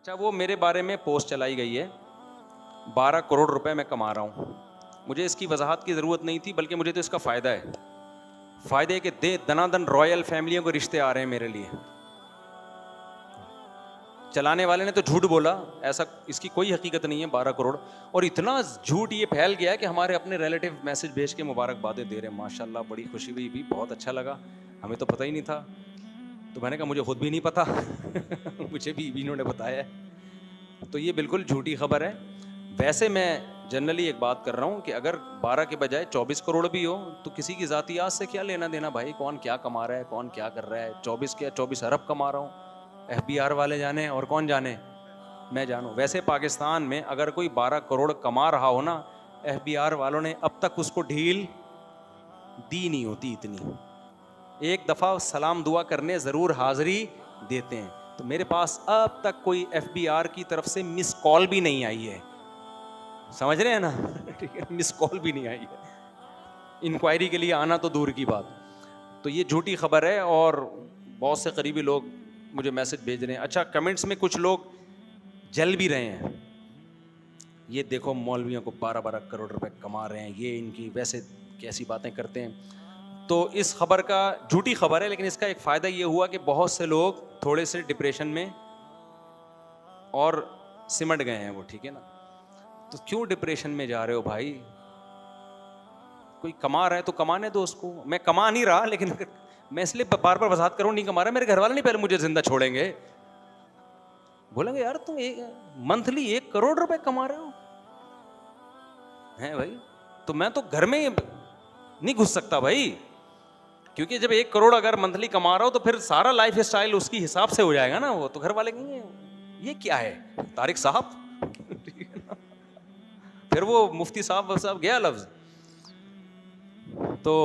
अच्छा, वो मेरे बारे में पोस्ट चलाई गई है, 12 करोड़ रुपए मैं कमा रहा हूँ। मुझे इसकी वजाहत की ज़रूरत नहीं थी, बल्कि मुझे तो इसका फ़ायदा है। फ़ायदे के दनादन रॉयल फैमिलियों के रिश्ते आ रहे हैं मेरे लिए। चलाने वाले ने तो झूठ बोला, ऐसा इसकी कोई हकीकत नहीं है 12 करोड़। और इतना झूठ ये फैल गया कि हमारे अपने रिलेटिव मैसेज भेज के मुबारकबादें दे रहे हैं। माशाल्लाह, बड़ी खुशी हुई भी, बहुत अच्छा लगा, हमें तो पता ही नहीं था। तो मैंने कहा मुझे खुद भी नहीं पता मुझे भी इन्होंने बताया है। तो ये बिल्कुल झूठी खबर है। वैसे मैं जनरली एक बात कर रहा हूँ कि अगर 12 के बजाय 24 करोड़ भी हो तो किसी की ज़ाती आस से क्या लेना देना भाई। कौन क्या कमा रहा है, कौन क्या कर रहा है। 24 क्या 24 अरब कमा रहा हूँ, FBR वाले जाने और कौन जाने, मैं जानूँ। वैसे पाकिस्तान में अगर कोई 12 करोड़ कमा रहा हो ना, FBR वालों ने अब तक उसको ढील दी नहीं होती इतनी। एक दफ़ा सलाम दुआ करने ज़रूर हाज़िरी देते हैं। तो मेरे पास अब तक कोई FBR की तरफ से मिस कॉल भी नहीं आई है, समझ रहे हैं ना ठीक है, मिस कॉल भी नहीं आई है। इंक्वायरी के लिए आना तो दूर की बात। तो ये झूठी खबर है और बहुत से करीबी लोग मुझे मैसेज भेज रहे हैं। अच्छा, कमेंट्स में कुछ लोग जल भी रहे हैं, ये देखो मौलवियों को 12-12 करोड़ रुपए कमा रहे हैं, ये इनकी वैसे कैसी बातें करते हैं। तो इस खबर का, झूठी खबर है, लेकिन इसका एक फ़ायदा ये हुआ कि बहुत से लोग थोड़े से डिप्रेशन में और सिमट गए हैं वो, ठीक है ना। तो क्यों डिप्रेशन में जा रहे हो भाई, कोई कमा रहा है तो कमाने दो उसको। मैं कमा नहीं रहा, लेकिन मैं इसलिए बार बार वजाहत करूँ, नहीं कमा रहा, मेरे घर वाले नहीं पहले मुझे जिंदा छोड़ेंगे। बोलेंगे यार तुम मंथली 1 करोड़ रुपए कमा रहे हो हैं भाई, तो मैं तो घर में नहीं घुस सकता भाई। क्योंकि जब 1 करोड़ अगर मंथली कमा रहा हो तो फिर सारा लाइफ स्टाइल उसकी हिसाब से हो जाएगा ना। वो तो घर वाले कहेंगे ये क्या है तारिक साहब फिर वो मुफ्ती साहब गया लफ्ज। तो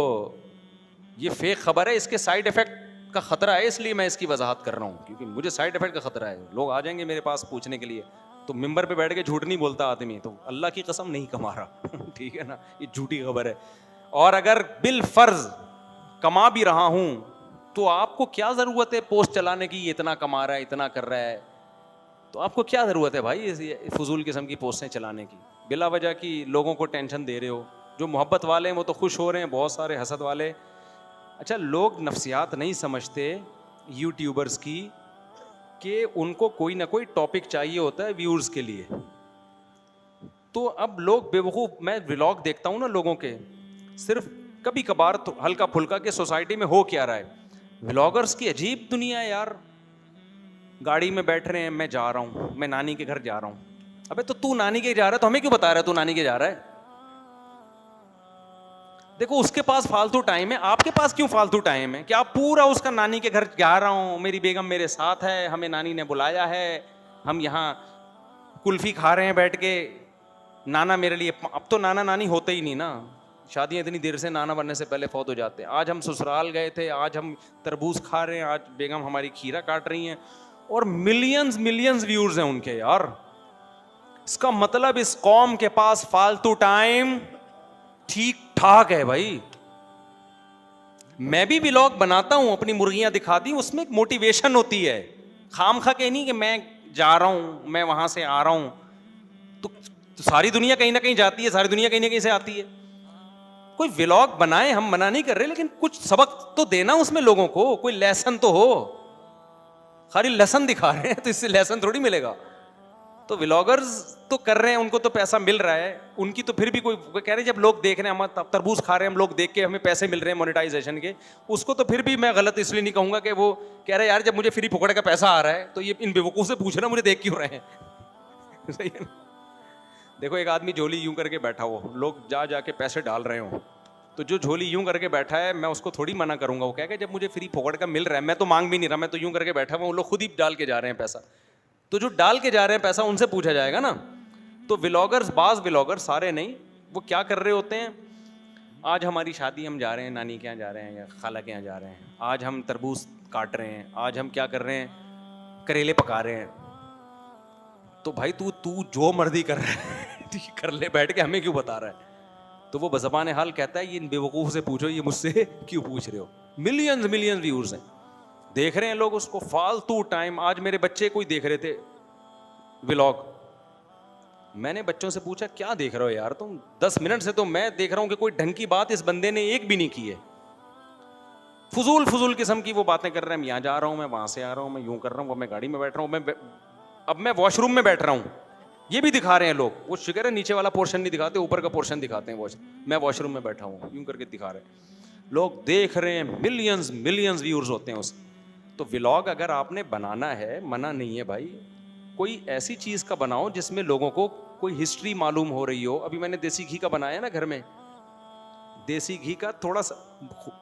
ये फेक खबर है, इसके साइड इफेक्ट का खतरा है, इसलिए मैं इसकी वजाहत कर रहा हूँ। क्योंकि मुझे साइड इफेक्ट का खतरा है, लोग आ जाएंगे मेरे पास पूछने के लिए। तो मिंबर पे बैठ के झूठ नहीं बोलता आदमी, तो अल्लाह की कसम नहीं कमा रहा ठीक है ना, ये झूठी खबर है। और अगर बिल फर्ज कमा भी रहा हूं तो आपको क्या जरूरत है पोस्ट चलाने की, ये इतना कमा रहा है, इतना कर रहा है, तो आपको क्या जरूरत है भाई फजूल किस्म की पोस्टें चलाने की, बिला वजह की लोगों को टेंशन दे रहे हो। जो मोहब्बत वाले हैं वो तो खुश हो रहे हैं, बहुत सारे हसद वाले। अच्छा, लोग नफ्सियात नहीं समझते यूट्यूबर्स की, कि उनको कोई ना कोई टॉपिक चाहिए होता है व्यूअर्स के लिए। तो अब लोग बेवकूफ़, मैं व्लॉग देखता हूँ ना लोगों के, सिर्फ कभी कभार तो हल्का फुल्का के सोसाइटी में हो क्या रहा है। व्लॉगर्स की अजीब दुनिया है यार। गाड़ी में बैठ रहे हैं, मैं जा रहा हूँ, मैं नानी के घर जा रहा हूँ। अबे तो तू नानी के जा रहा है तो हमें क्यों बता रहा है तू नानी के जा रहा है। देखो उसके पास फालतू टाइम है, आपके पास क्यों फालतू टाइम है कि आप पूरा उसका नानी के घर जा रहा हूँ, मेरी बेगम मेरे साथ है, हमें नानी ने बुलाया है, हम यहाँ कुल्फी खा रहे हैं बैठ के, नाना मेरे लिए। अब तो नाना नानी होते ही नहीं ना, शादियाँ इतनी देर से नाना बनने से पहले फौत हो जाते हैं। आज हम ससुराल गए थे, आज हम तरबूज खा रहे हैं, आज बेगम हमारी खीरा काट रही हैं, और मिलियंस मिलियंस व्यूअर्स हैं उनके यार। इसका मतलब इस कौम के पास फालतू टाइम ठीक ठाक है भाई। मैं भी व्लॉग बनाता हूं, अपनी मुर्गियां दिखाती हूं, उसमें एक मोटिवेशन होती है, खामखा के नहीं कि मैं जा रहा हूं, मैं वहां से आ रहा हूं। तो सारी दुनिया कहीं ना कहीं जाती है, सारी दुनिया कहीं ना कहीं से आती है। कोई व्लॉग बनाए, हम मना नहीं कर रहे, लेकिन कुछ सबक तो देना उसमें लोगों को, कोई लेसन तो हो। खाली लेसन दिखा रहे हैं तो इससे लेसन थोड़ी मिलेगा। तो व्लॉगर्स तो कर रहे हैं, उनको तो पैसा मिल रहा है, उनकी तो फिर भी कोई कह रहे हैं जब लोग देख रहे हैं, हम तरबूज खा रहे हैं, हम लोग देख के हमें पैसे मिल रहे हैं मोनेटाइजेशन के, उसको तो फिर भी मैं गलत इसलिए नहीं कहूंगा कि वो कह रहे हैं यार जब मुझे फ्री फुकड़ का पैसा आ रहा है तो ये इन बेवकूफ से पूछ रहा मुझे देख क्यों रहे हैं सही है ना। देखो एक आदमी झोली यूं करके बैठा हो, लोग जा जाके पैसे डाल रहे हो, तो जो झोली यूं करके बैठा है मैं उसको थोड़ी मना करूंगा। वो कहेगा जब मुझे फ्री फोकट का मिल रहा है, मैं तो मांग भी नहीं रहा, मैं तो यूं करके बैठा हुआ, वो लोग खुद ही डाल के जा रहे हैं पैसा। तो जो डाल के जा रहे हैं पैसा उनसे पूछा जाएगा ना। तो व्लॉगर्स, बाज व्लॉगर्स, सारे नहीं, वो क्या कर रहे होते हैं, आज हमारी शादी, हम जा रहे हैं नानी के यहाँ जा रहे हैं या खाला के यहाँ जा रहे हैं, आज हम तरबूज काट रहे हैं, आज हम क्या कर रहे हैं, करेले पका रहे हैं। तो भाई तू जो मर्जी कर रहा है कर ले बैठ के, हमें क्यों बता रहा है। तो वो बज़बान हाल कहता है ये इन बेवकूफ़ से पूछो, ये मुझसे क्यों पूछ रहे हो। मिलियंस व्यूअर्स हैं, देख रहे हैं लोग उसको, फालतू टाइम। आज मेरे बच्चे कोई देख रहे थे, व्लॉग। मैंने बच्चों से पूछा क्या देख रहे हो यार तुम, 10 मिनट से तो मैं देख रहा हूं कि कोई ढंग की बात इस बंदे ने एक भी नहीं की है, फजूल फजूल किस्म की वो बातें कर रहे हैं। मैं यहाँ जा रहा हूं, मैं वहां से आ रहा हूं, मैं यूं कर रहा हूं, मैं गाड़ी में बैठ रहा हूं, अब मैं वॉशरूम में बैठ रहा हूं, ये भी दिखा रहे हैं लोग। वो शुक्र है नीचे वाला पोर्शन नहीं दिखाते, ऊपर का पोर्शन दिखाते हैं। मैं वॉशरूम में बैठा हूं, यूं करके दिखा रहे हैं। लोग देख रहे हैं, मिलियंस मिलियंस व्यूअर्स होते हैं उस। तो व्लॉग अगर आपने बनाना है, मना नहीं है भाई, कोई ऐसी चीज का बनाओ जिसमें लोगों को कोई हिस्ट्री मालूम हो रही हो। अभी मैंने देसी घी का बनाया ना घर में, देसी घी का थोड़ा सा,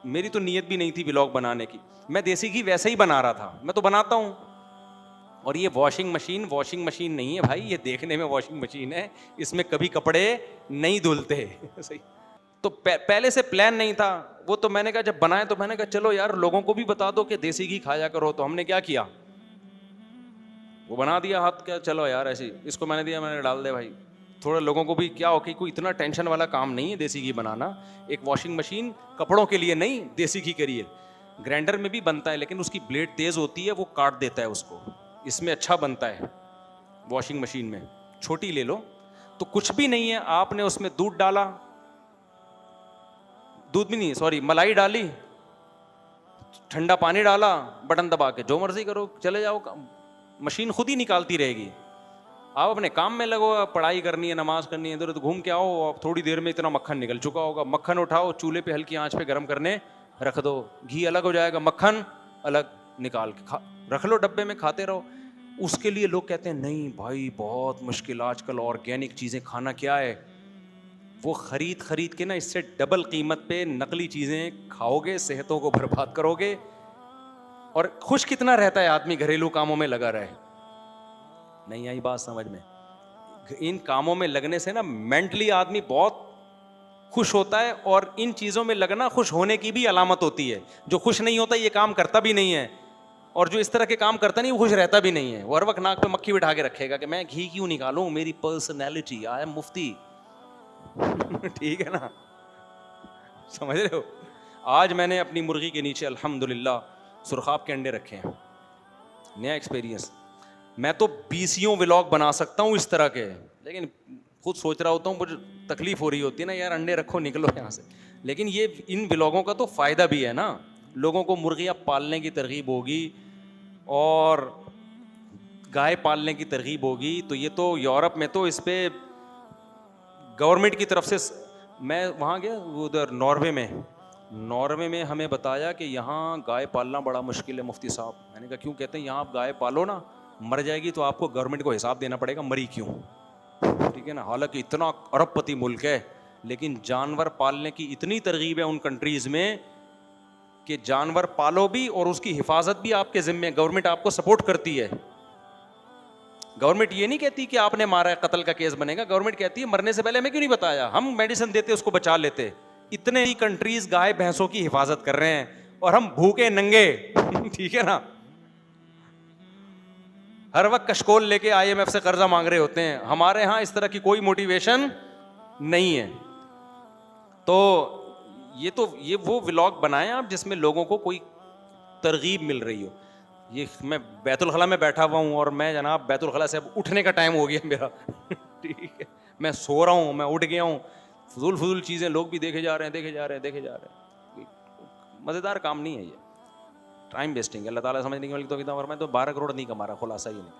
मेरी तो नीयत भी नहीं थी व्लॉग बनाने की, मैं देसी घी वैसे ही बना रहा था, मैं तो बनाता हूं। और ये वॉशिंग मशीन नहीं है भाई, ये देखने में वॉशिंग मशीन है, इसमें कभी कपड़े नहीं धुलते सही। तो पहले से प्लान नहीं था वो। तो मैंने कहा जब बनाए तो मैंने कहा चलो यार लोगों को भी बता दो कि देसी घी खाया करो। तो हमने क्या किया, वो बना दिया हाथ, क्या चलो यार ऐसे इसको मैंने दिया, मैंने डाल दे भाई। थोड़ा लोगों को भी क्या हो कि कोई इतना टेंशन वाला काम नहीं है देसी घी बनाना। एक वॉशिंग मशीन कपड़ों के लिए नहीं, देसी घी करिए। ग्राइंडर में भी बनता है लेकिन उसकी ब्लेड तेज होती है, वो काट देता है उसको। इसमें अच्छा बनता है वॉशिंग मशीन में, छोटी ले लो। तो कुछ भी नहीं है, आपने उसमें दूध डाला, दूध भी नहीं सॉरी मलाई डाली, ठंडा पानी डाला, बटन दबा के जो मर्जी करो, चले जाओ, मशीन खुद ही निकालती रहेगी। आप अपने काम में लगो, पढ़ाई करनी है, नमाज करनी है, इधर उधर घूम के आओ, आप थोड़ी देर में इतना मक्खन निकल चुका होगा। मक्खन उठाओ, चूल्हे पे हल्की आंच पे गर्म करने रख दो, घी अलग हो जाएगा, मक्खन अलग निकाल के रख लो डब्बे में, खाते रहो। उसके लिए लोग कहते हैं नहीं भाई बहुत मुश्किल, आजकल ऑर्गेनिक चीजें खाना क्या है। वो खरीद के ना इससे डबल कीमत पे नकली चीजें खाओगे, सेहतों को बर्बाद करोगे। और खुश कितना रहता है आदमी घरेलू कामों में लगा रहे। नहीं आई बात समझ में? इन कामों में लगने से ना मेंटली आदमी बहुत खुश होता है, और इन चीजों में लगना खुश होने की भी अलामत होती है। जो खुश नहीं होता ये काम करता भी नहीं है, और जो इस तरह के काम करता नहीं वो खुश रहता भी नहीं है। वो हर वक्त नाक पे मक्खी बिठा के रखेगा कि मैं घी क्यों निकालूं, मेरी पर्सनैलिटी, आई एम मुफ्ती ठीक है ना, समझ रहे हो? आज मैंने अपनी मुर्गी के नीचे अल्हम्दुलिल्लाह सुरखाब के अंडे रखे हैं, नया एक्सपीरियंस। मैं तो 20 व्लॉग बना सकता हूँ इस तरह के, लेकिन खुद सोच रहा होता हूँ, मुझे तकलीफ हो रही होती है ना यार, अंडे रखो निकलो यहाँ से। लेकिन ये इन व्लॉगों का तो फायदा भी है ना, लोगों को मुर्गियाँ पालने की तरगीब होगी और गाय पालने की तरगीब होगी। तो ये तो यूरोप में तो इस पे गवर्नमेंट की तरफ से, मैं वहाँ गया उधर नॉर्वे में हमें बताया कि यहाँ गाय पालना बड़ा मुश्किल है मुफ्ती साहब। मैंने कहा क्यों? कहते हैं यहाँ आप गाय पालो ना, मर जाएगी तो आपको गवर्नमेंट को हिसाब देना पड़ेगा मरी क्यों। ठीक है ना, हालांकि इतना अरबपति मुल्क है, लेकिन जानवर पालने की इतनी तरगीब है उन कंट्रीज में कि जानवर पालो भी और उसकी हिफाजत भी आपके जिम्मे, गवर्नमेंट आपको सपोर्ट करती है। गवर्नमेंट ये नहीं कहती कि आपने मारा है कत्ल का केस बनेगा, गवर्नमेंट कहती है मरने से पहले हमें क्यों नहीं बताया, हम मेडिसिन देते उसको बचा लेते। इतने ही कंट्रीज गाय भैंसों की हिफाजत कर रहे हैं और हम भूखे नंगे ठीक है ना, हर वक्त कशकोल लेके IMF से कर्जा मांग रहे होते हैं। हमारे यहां इस तरह की कोई मोटिवेशन नहीं है। तो ये वो व्लॉग बनाएं आप जिसमें लोगों को कोई तरगीब मिल रही हो। ये मैं बैतुल खला में बैठा हुआ हूँ और मैं जनाब बैतुल खला से अब उठने का टाइम हो गया मेरा ठीक है, मैं सो रहा हूँ, मैं उठ गया हूँ, फजूल चीज़ें लोग भी देखे जा रहे हैं। मज़ेदार काम नहीं है ये, टाइम वेस्टिंग है। अल्लाह ताला समझने की वाली तो 12 करोड़ नहीं कमा रहा, खुलासा ये नहीं।